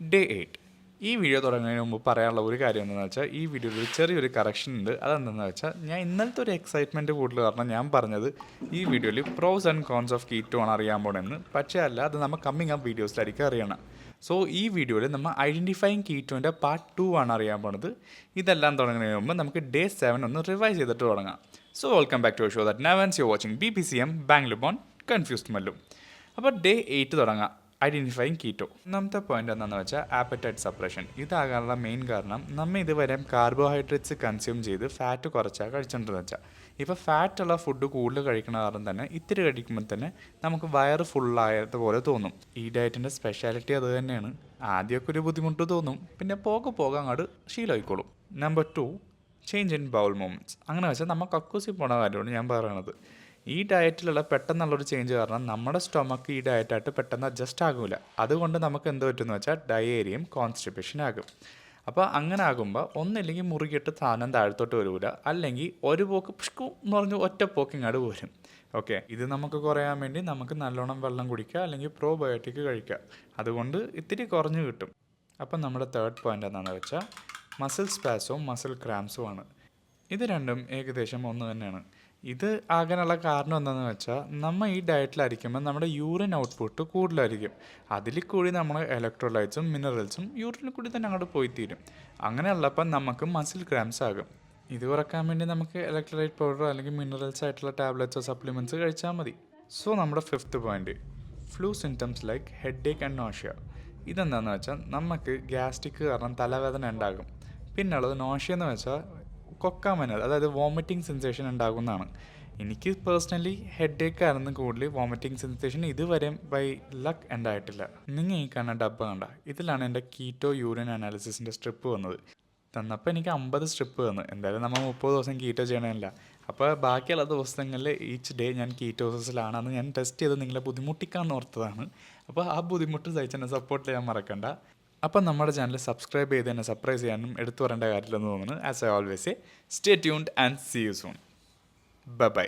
Day 8. ഈ video തുടങ്ങുന്നതിന് മുമ്പ് പറയാനുള്ള ഒരു കാര്യം എന്താണെന്ന് വെച്ചാൽ ഈ വീഡിയോയിൽ ഒരു ചെറിയൊരു കറക്ഷൻ ഉണ്ട്. അതെന്താണെന്ന് വെച്ചാൽ ഞാൻ ഇന്നലത്തെ ഒരു എക്സൈറ്റ്മെൻറ്റ് കൂടുതൽ കാരണം ഞാൻ പറഞ്ഞത് ഈ വീഡിയോയിൽ pros and cons of keto ആണ് അറിയാൻ പോണെന്ന്. പക്ഷേ അല്ല, അത് നമ്മൾ കമ്മിങ് അപ്പ് വീഡിയോസിലായിരിക്കും അറിയണം. സോ ഈ വീഡിയോയിൽ നമ്മൾ ഐഡൻറ്റിഫൈങ് കീറ്റോൻ്റെ പാർട്ട് 2 ആണ് അറിയാൻ പോണത്. ഇതെല്ലാം തുടങ്ങുന്നതിന് മുമ്പ് നമുക്ക് ഡേ 7 ഒന്ന് റിവൈസ് ചെയ്തിട്ട് തുടങ്ങാം. So welcome back to show that നവൻസ് you watching BPCM Bangalore born confused Mallu. അപ്പോൾ ഡേ 8 തുടങ്ങാം. Identifying keto. ഒന്നാമത്തെ പോയിന്റ് എന്താണെന്ന് വെച്ചാൽ ആപ്പറ്റൈറ്റ് സപ്രഷൻ. ഇതാകാനുള്ള മെയിൻ കാരണം നമ്മൾ ഇതുവരെ കാർബോഹൈഡ്രേറ്റ്സ് കൺസ്യൂം ചെയ്ത് ഫാറ്റ് കുറച്ചാൽ കഴിച്ചിട്ടുണ്ടെന്ന് വെച്ചാൽ ഇപ്പോൾ ഫാറ്റുള്ള ഫുഡ് കൂടുതൽ കഴിക്കണ കാരണം തന്നെ ഇത്തിരി കഴിക്കുമ്പോൾ തന്നെ നമുക്ക് വയറ് ഫുള്ളായതുപോലെ തോന്നും. ഈ ഡയറ്റിൻ്റെ സ്പെഷ്യാലിറ്റി അത് തന്നെയാണ്. ആദ്യമൊക്കെ ഒരു ബുദ്ധിമുട്ട് തോന്നും, പിന്നെ പോകെ അങ്ങോട്ട് ശീലമായിക്കോളും. Number 2, change in bowel movements. അങ്ങനെ വെച്ചാൽ നമ്മൾ കക്കൂസി പോണ കാര്യമാണ് ഞാൻ പറയണത്. ഈ ഡയറ്റിലുള്ള പെട്ടെന്നുള്ളൊരു ചേഞ്ച് കാരണം നമ്മുടെ സ്റ്റൊമക്ക് ഈ ഡയറ്റായിട്ട് പെട്ടെന്ന് അഡ്ജസ്റ്റ് ആകില്ല. അതുകൊണ്ട് നമുക്ക് എന്ത് പറ്റുമെന്ന് വെച്ചാൽ ഡയേറിയയും കോൺസ്റ്റിപ്പേഷൻ ആകും. അപ്പോൾ അങ്ങനെ ആകുമ്പോൾ ഒന്നില്ലെങ്കിൽ മുറുകിയിട്ട് സാധനം താഴത്തോട്ട് വരില്ല, അല്ലെങ്കിൽ ഒരു പോക്ക് പുഷ്കു എന്ന് പറഞ്ഞ് ഒറ്റ പോക്കിങ്ങാട് പോരും. ഓക്കെ, ഇത് നമുക്ക് കുറയാൻ വേണ്ടി നമുക്ക് നല്ലോണം വെള്ളം കുടിക്കുക, അല്ലെങ്കിൽ പ്രോബയോട്ടിക് കഴിക്കുക. അതുകൊണ്ട് ഇത്തിരി കുറഞ്ഞു കിട്ടും. അപ്പം നമ്മുടെ തേർഡ് പോയിൻ്റ് എന്താണെന്ന് വെച്ചാൽ മസിൽ സ്പാസും മസിൽ ക്രാംസും ആണ്. ഇത് രണ്ടും ഏകദേശം ഒന്ന് തന്നെയാണ്. ഇത് ആകാനുള്ള കാരണം എന്താണെന്ന് വെച്ചാൽ നമ്മൾ ഈ ഡയറ്റിലായിരിക്കുമ്പോൾ നമ്മുടെ യൂറിൻ ഔട്ട്പുട്ട് കൂടുതലായിരിക്കും. അതിൽ കൂടി നമ്മൾ ഇലക്ട്രോലൈറ്റ്സും മിനറൽസും യൂറിനിൽ കൂടി തന്നെ അങ്ങോട്ട് പോയി തീരും. അങ്ങനെയുള്ളപ്പോൾ നമുക്ക് മസിൽ ക്രാംസ് ആകും. ഇത് കുറക്കാൻ വേണ്ടി നമുക്ക് ഇലക്ട്രോലൈറ്റ് പൗഡറോ അല്ലെങ്കിൽ മിനറൽസ് ആയിട്ടുള്ള ടാബ്ലറ്റ്സോ സപ്ലിമെൻറ്റ്സ് കഴിച്ചാൽ മതി. സോ നമ്മുടെ fifth point, flu symptoms like headache and nausea. ഇതെന്താണെന്ന് വെച്ചാൽ നമുക്ക് ഗ്യാസ്ട്രിക് കാരണം തലവേദന ഉണ്ടാകും. പിന്നുള്ളത് നോഷ്യ എന്ന് വെച്ചാൽ കൊക്കാമനൽ, അതായത് വോമിറ്റിംഗ് സെൻസേഷൻ ഉണ്ടാകുന്നതാണ്. എനിക്ക് പേഴ്സണലി ഹെഡ് ഏക്ക് ആയിരുന്നു കൂടുതൽ. വോമിറ്റിംഗ് സെൻസേഷൻ ഇതുവരെ ബൈ ലക്ക് ഉണ്ടായിട്ടില്ല. നിങ്ങൾ ഈ കാണുന്ന ഡബ്ബ കണ്ട, ഇതിലാണ് എൻ്റെ കീറ്റോ യൂറിൻ അനാലിസിസിൻ്റെ സ്ട്രിപ്പ് വന്നത്. തന്നപ്പോൾ എനിക്ക് 50 സ്ട്രിപ്പ് തന്നു. എന്തായാലും നമ്മൾ 30 ദിവസം കീറ്റോ ചെയ്യണമില്ല. അപ്പോൾ ബാക്കിയുള്ള ദിവസങ്ങളിൽ ഈച്ച് ഡേ ഞാൻ കീറ്റോസിസിലാണെന്ന് ഞാൻ ടെസ്റ്റ് ചെയ്ത് നിങ്ങളെ ബുദ്ധിമുട്ടിക്കാമെന്ന് ഓർത്തതാണ്. അപ്പോൾ ആ ബുദ്ധിമുട്ട് സഹിച്ചെന്നെ സപ്പോർട്ട് ചെയ്യാൻ മറക്കണ്ട. അപ്പം നമ്മുടെ ചാനൽ സബ്സ്ക്രൈബ് ചെയ്ത് തന്നെ സർപ്രൈസ് ചെയ്യാനും എടുത്തു പറയേണ്ട കാര്യമില്ലെന്ന് തോന്നുന്നു. As I always say, stay tuned and see you soon. By.